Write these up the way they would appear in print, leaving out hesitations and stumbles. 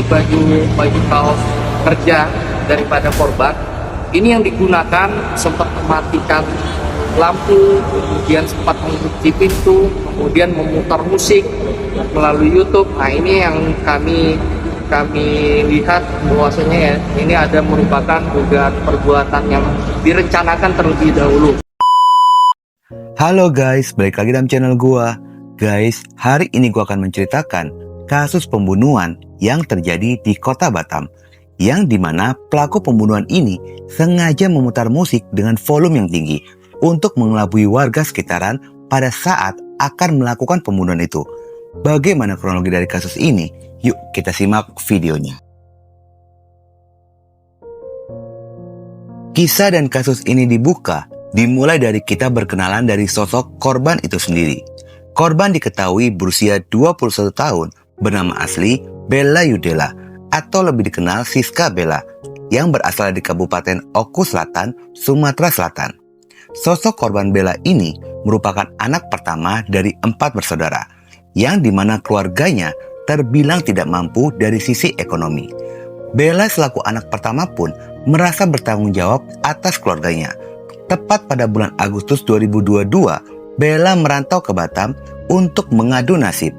baju kaos kerja daripada korban. Ini yang digunakan sempat mematikan lampu, kemudian sempat mengunci pintu, kemudian memutar musik melalui YouTube. Nah, ini yang kami lihat bahwasanya ya, ini ada merupakan dugaan perbuatan yang direncanakan terlebih dahulu. Halo guys, balik lagi dalam channel gua. Guys, hari ini gua akan menceritakan kasus pembunuhan yang terjadi di kota Batam, yang dimana pelaku pembunuhan ini sengaja memutar musik dengan volume yang tinggi untuk mengelabui warga sekitaran pada saat akan melakukan pembunuhan itu. Bagaimana kronologi dari kasus ini? Yuk kita simak videonya. Kisah dan kasus ini dimulai dari kita berkenalan dari sosok korban itu sendiri. Korban diketahui berusia 21 tahun, bernama asli Bella Yudela, atau lebih dikenal Siska Bella, yang berasal dari Kabupaten Oku Selatan, Sumatera Selatan. Sosok korban Bella ini merupakan anak pertama dari 4 bersaudara, yang dimana keluarganya terbilang tidak mampu dari sisi ekonomi. Bella selaku anak pertama pun merasa bertanggung jawab atas keluarganya. Tepat pada bulan Agustus 2022, Bella merantau ke Batam untuk mengadu nasib.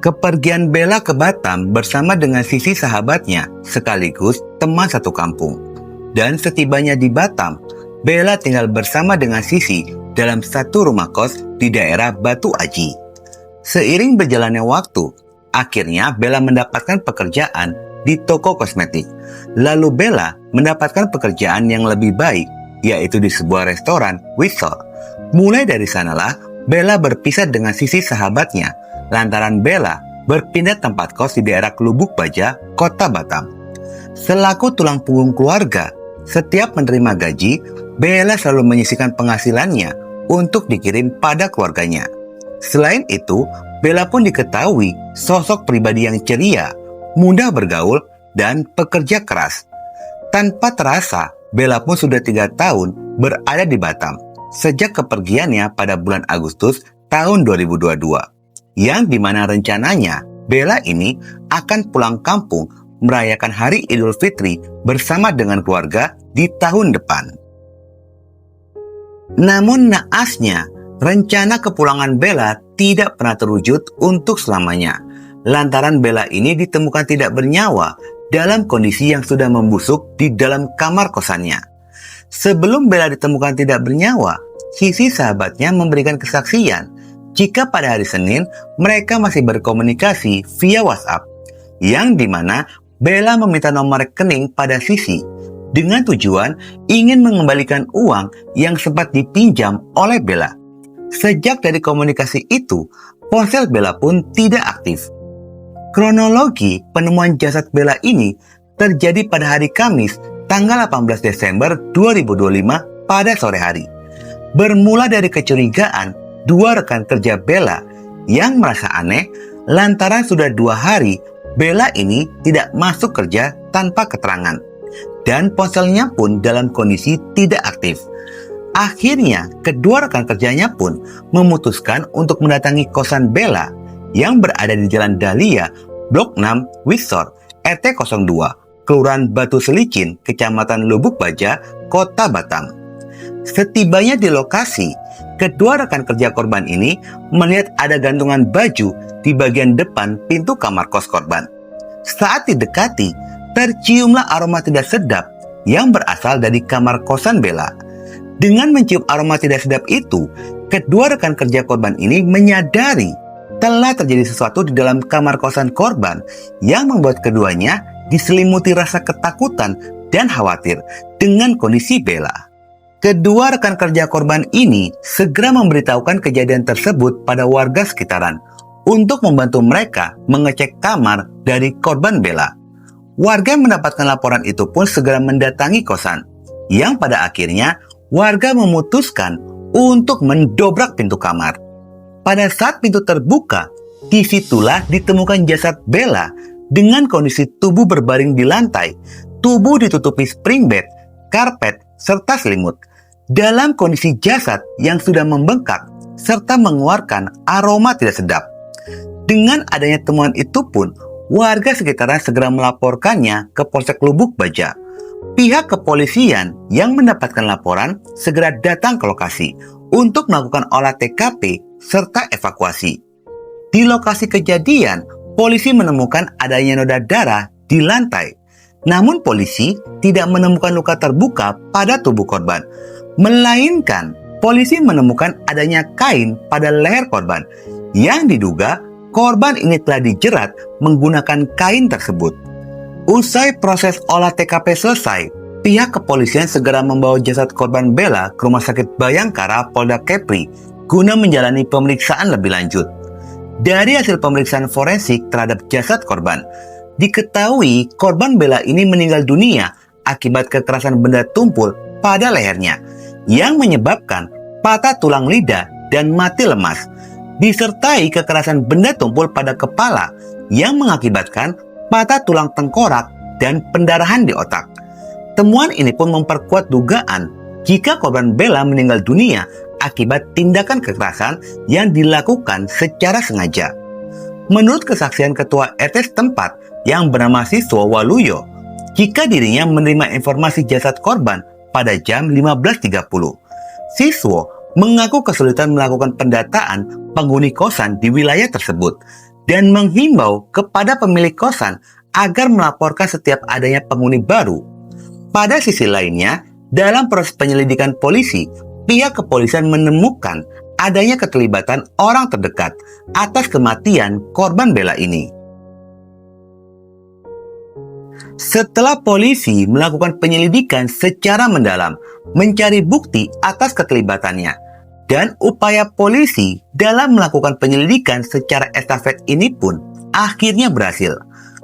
Kepergian Bella ke Batam bersama dengan sisi sahabatnya sekaligus teman satu kampung. Dan setibanya di Batam, Bella tinggal bersama dengan Sisi dalam satu rumah kos di daerah Batu Aji. Seiring berjalannya waktu, akhirnya Bella mendapatkan pekerjaan di toko kosmetik. Lalu Bella mendapatkan pekerjaan yang lebih baik, yaitu di sebuah restoran Wisol. Mulai dari sanalah Bella berpisah dengan Sisi sahabatnya, lantaran Bella berpindah tempat kos di daerah Lubuk Baja, kota Batam. Selaku tulang punggung keluarga, setiap menerima gaji, Bella selalu menyisihkan penghasilannya untuk dikirim pada keluarganya. Selain itu, Bella pun diketahui sosok pribadi yang ceria, mudah bergaul, dan pekerja keras. Tanpa terasa, Bella pun sudah 3 tahun berada di Batam sejak kepergiannya pada bulan Agustus tahun 2022. Yang dimana rencananya Bella ini akan pulang kampung merayakan Hari Idul Fitri bersama dengan keluarga di tahun depan. Namun naasnya, rencana kepulangan Bella tidak pernah terwujud untuk selamanya, lantaran Bella ini ditemukan tidak bernyawa dalam kondisi yang sudah membusuk di dalam kamar kosannya. Sebelum Bella ditemukan tidak bernyawa, Sisi sahabatnya memberikan kesaksian jika pada hari Senin mereka masih berkomunikasi via WhatsApp, yang dimana Bella meminta nomor rekening pada Sisi dengan tujuan ingin mengembalikan uang yang sempat dipinjam oleh Bella. Sejak dari komunikasi itu, ponsel Bella pun tidak aktif. Kronologi penemuan jasad Bella ini terjadi pada hari Kamis tanggal 18 Desember 2025 pada sore hari. Bermula dari kecurigaan 2 rekan kerja Bella yang merasa aneh lantaran sudah 2 hari Bella ini tidak masuk kerja tanpa keterangan, dan ponselnya pun dalam kondisi tidak aktif. Akhirnya kedua rekan kerjanya pun memutuskan untuk mendatangi kosan Bella yang berada di Jalan Dahlia, Blok 6, Wisor, RT 02, Kelurahan Batu Selicin, Kecamatan Lubuk Baja, Kota Batam. Setibanya di lokasi, kedua rekan kerja korban ini melihat ada gantungan baju di bagian depan pintu kamar kos korban. Saat didekati, terciumlah aroma tidak sedap yang berasal dari kamar kosan Bella. Dengan mencium aroma tidak sedap itu, kedua rekan kerja korban ini menyadari telah terjadi sesuatu di dalam kamar kosan korban yang membuat keduanya diselimuti rasa ketakutan dan khawatir dengan kondisi Bella. Kedua rekan kerja korban ini segera memberitahukan kejadian tersebut pada warga sekitaran untuk membantu mereka mengecek kamar dari korban Bella. Warga yang mendapatkan laporan itu pun segera mendatangi kosan, yang pada akhirnya warga memutuskan untuk mendobrak pintu kamar. Pada saat pintu terbuka, disitulah ditemukan jasad Bella dengan kondisi tubuh berbaring di lantai, tubuh ditutupi spring bed, karpet, serta selimut. Dalam kondisi jasad yang sudah membengkak serta mengeluarkan aroma tidak sedap. Dengan adanya temuan itu pun, warga sekitaran segera melaporkannya ke Polsek Lubuk Baja. Pihak kepolisian yang mendapatkan laporan segera datang ke lokasi untuk melakukan olah TKP serta evakuasi. Di lokasi kejadian, polisi menemukan adanya noda darah di lantai. Namun polisi tidak menemukan luka terbuka pada tubuh korban, melainkan polisi menemukan adanya kain pada leher korban yang diduga korban ini telah dijerat menggunakan kain tersebut. Usai proses olah TKP selesai, pihak kepolisian segera membawa jasad korban Bella ke Rumah Sakit Bayangkara Polda Kepri guna menjalani pemeriksaan lebih lanjut. Dari hasil pemeriksaan forensik terhadap jasad korban, diketahui korban Bella ini meninggal dunia akibat kekerasan benda tumpul pada lehernya yang menyebabkan patah tulang lidah dan mati lemas, disertai kekerasan benda tumpul pada kepala yang mengakibatkan patah tulang tengkorak dan pendarahan di otak. Temuan ini pun memperkuat dugaan jika korban Bella meninggal dunia akibat tindakan kekerasan yang dilakukan secara sengaja. Menurut kesaksian ketua RT setempat yang bernama Siswo Waluyo, jika dirinya menerima informasi jasad korban pada jam 15.30, Siswo mengaku kesulitan melakukan pendataan penghuni kosan di wilayah tersebut dan menghimbau kepada pemilik kosan agar melaporkan setiap adanya penghuni baru. Pada sisi lainnya, dalam proses penyelidikan polisi, pihak kepolisian menemukan adanya keterlibatan orang terdekat atas kematian korban Bella ini. Setelah polisi melakukan penyelidikan secara mendalam, mencari bukti atas keterlibatannya, dan upaya polisi dalam melakukan penyelidikan secara estafet ini pun akhirnya berhasil.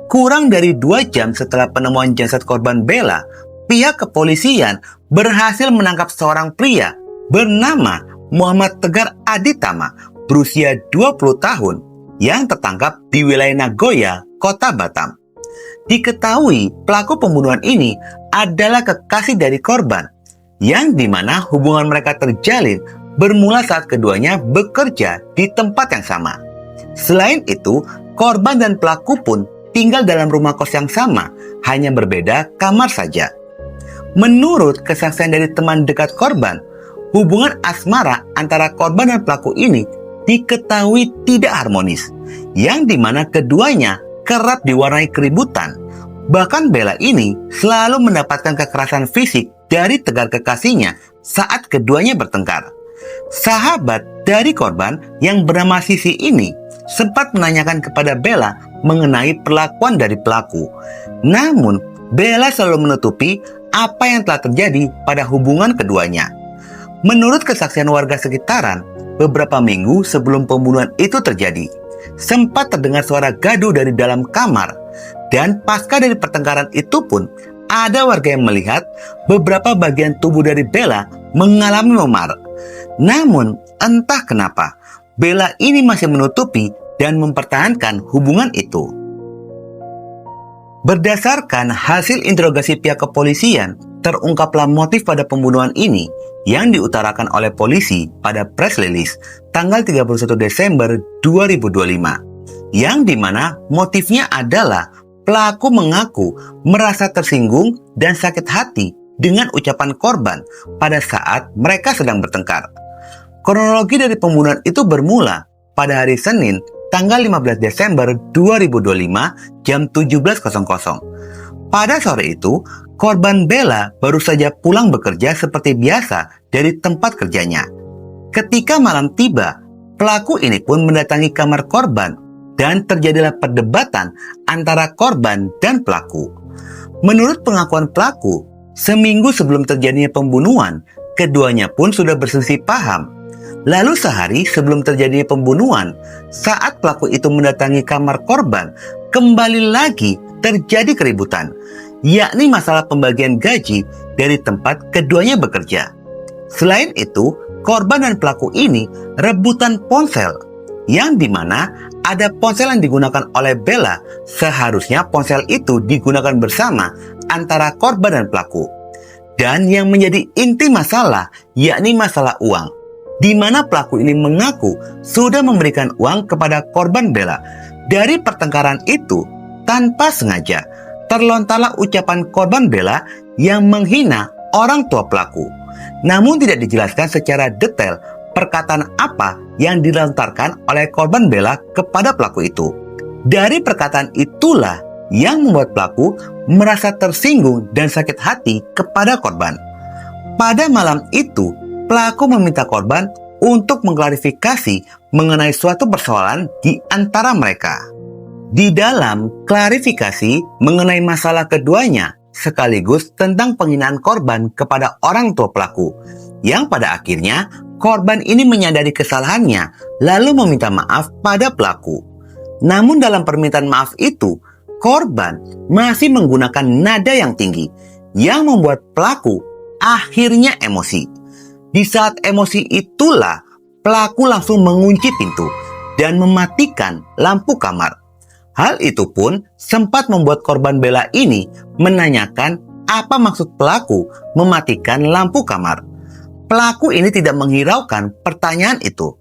Kurang dari 2 jam setelah penemuan jasad korban Bella, pihak kepolisian berhasil menangkap seorang pria bernama Muhammad Tegar Aditama berusia 20 tahun yang tertangkap di wilayah Nagoya, Kota Batam. Diketahui pelaku pembunuhan ini adalah kekasih dari korban, yang dimana hubungan mereka terjalin bermula saat keduanya bekerja di tempat yang sama. Selain itu, korban dan pelaku pun tinggal dalam rumah kos yang sama, hanya berbeda kamar saja. Menurut kesaksian dari teman dekat korban, hubungan asmara antara korban dan pelaku ini diketahui tidak harmonis, yang dimana keduanya kerap diwarnai keributan. Bahkan Bella ini selalu mendapatkan kekerasan fisik dari Tegar kekasihnya saat keduanya bertengkar. Sahabat dari korban yang bernama Sisi ini sempat menanyakan kepada Bella mengenai perlakuan dari pelaku. Namun, Bella selalu menutupi apa yang telah terjadi pada hubungan keduanya. Menurut kesaksian warga sekitaran, beberapa minggu sebelum pembunuhan itu terjadi, sempat terdengar suara gaduh dari dalam kamar, dan pasca dari pertengkaran itu pun ada warga yang melihat beberapa bagian tubuh dari Bella mengalami memar. Namun, entah kenapa, Bella ini masih menutupi dan mempertahankan hubungan itu. Berdasarkan hasil interogasi pihak kepolisian, terungkaplah motif pada pembunuhan ini yang diutarakan oleh polisi pada press release tanggal 31 Desember 2025, yang dimana motifnya adalah pelaku mengaku merasa tersinggung dan sakit hati dengan ucapan korban pada saat mereka sedang bertengkar. Kronologi dari pembunuhan itu bermula pada hari Senin tanggal 15 Desember 2025 jam 17.00. Pada sore itu, korban Bella baru saja pulang bekerja seperti biasa dari tempat kerjanya. Ketika malam tiba, pelaku ini pun mendatangi kamar korban dan terjadilah perdebatan antara korban dan pelaku. Menurut pengakuan pelaku, seminggu sebelum terjadinya pembunuhan, keduanya pun sudah berselisih paham. Lalu sehari sebelum terjadinya pembunuhan, saat pelaku itu mendatangi kamar korban, kembali lagi terjadi keributan, yakni masalah pembagian gaji dari tempat keduanya bekerja. Selain itu, korban dan pelaku ini rebutan ponsel, yang dimana ada ponsel yang digunakan oleh Bella, seharusnya ponsel itu digunakan bersama antara korban dan pelaku. Dan yang menjadi inti masalah, yakni masalah uang, di mana pelaku ini mengaku sudah memberikan uang kepada korban Bella. Dari pertengkaran itu, tanpa sengaja terlontarlah ucapan korban Bella yang menghina orang tua pelaku. Namun tidak dijelaskan secara detail perkataan apa yang dilontarkan oleh korban Bella kepada pelaku itu. Dari perkataan itulah yang membuat pelaku merasa tersinggung dan sakit hati kepada korban. Pada malam itu, pelaku meminta korban untuk mengklarifikasi mengenai suatu persoalan di antara mereka. Di dalam klarifikasi mengenai masalah keduanya, sekaligus tentang penghinaan korban kepada orang tua pelaku, yang pada akhirnya korban ini menyadari kesalahannya lalu meminta maaf pada pelaku. Namun dalam permintaan maaf itu, korban masih menggunakan nada yang tinggi yang membuat pelaku akhirnya emosi. Di saat emosi itulah pelaku langsung mengunci pintu dan mematikan lampu kamar. Hal itu pun sempat membuat korban Bella ini menanyakan apa maksud pelaku mematikan lampu kamar. Pelaku ini tidak menghiraukan pertanyaan itu,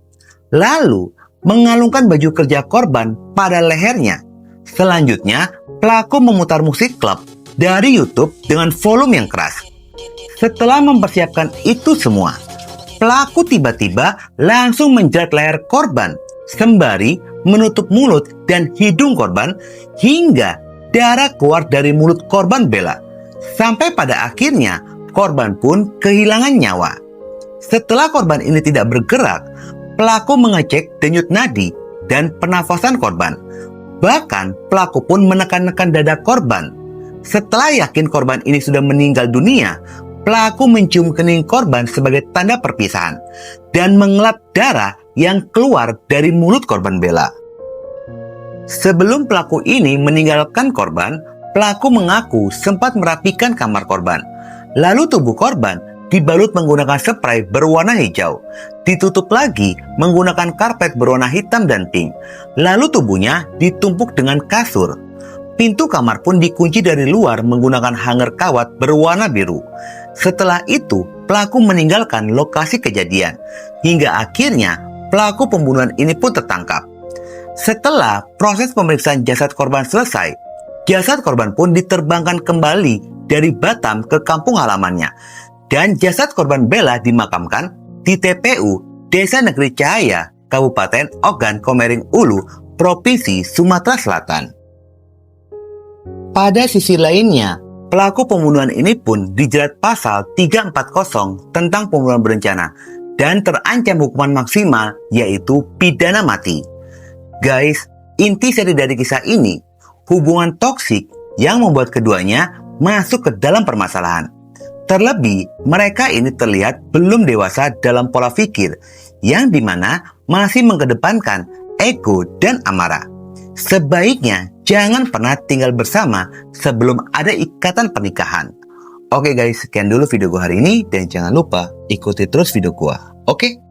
lalu mengalungkan baju kerja korban pada lehernya. Selanjutnya, pelaku memutar musik klub dari YouTube dengan volume yang keras. Setelah mempersiapkan itu semua, pelaku tiba-tiba langsung menjerat leher korban sembari menutup mulut dan hidung korban hingga darah keluar dari mulut korban Bella. Sampai pada akhirnya korban pun kehilangan nyawa. Setelah korban ini tidak bergerak, pelaku mengecek denyut nadi dan pernafasan korban. Bahkan pelaku pun menekan-nekan dada korban. Setelah yakin korban ini sudah meninggal dunia, pelaku mencium kening korban sebagai tanda perpisahan dan mengelap darah yang keluar dari mulut korban Bella. Sebelum pelaku ini meninggalkan korban, pelaku mengaku sempat merapikan kamar korban. Lalu tubuh korban dibalut menggunakan spray berwarna hijau, ditutup lagi menggunakan karpet berwarna hitam dan pink. Lalu tubuhnya ditumpuk dengan kasur. Pintu kamar pun dikunci dari luar menggunakan hanger kawat berwarna biru. Setelah itu, pelaku meninggalkan lokasi kejadian. Hingga akhirnya, pelaku pembunuhan ini pun tertangkap. Setelah proses pemeriksaan jasad korban selesai, jasad korban pun diterbangkan kembali dari Batam ke kampung halamannya. Dan jasad korban Bella dimakamkan di TPU Desa Negeri Cahaya, Kabupaten Ogan Komering Ulu, Provinsi Sumatera Selatan. Pada sisi lainnya, pelaku pembunuhan ini pun dijerat pasal 340 tentang pembunuhan berencana dan terancam hukuman maksimal yaitu pidana mati. Guys, inti seri dari kisah ini, hubungan toksik yang membuat keduanya masuk ke dalam permasalahan. Terlebih, mereka ini terlihat belum dewasa dalam pola pikir, yang dimana masih mengedepankan ego dan amarah. Sebaiknya jangan pernah tinggal bersama sebelum ada ikatan pernikahan. Oke guys, sekian dulu video gua hari ini dan jangan lupa ikuti terus video gua. Oke?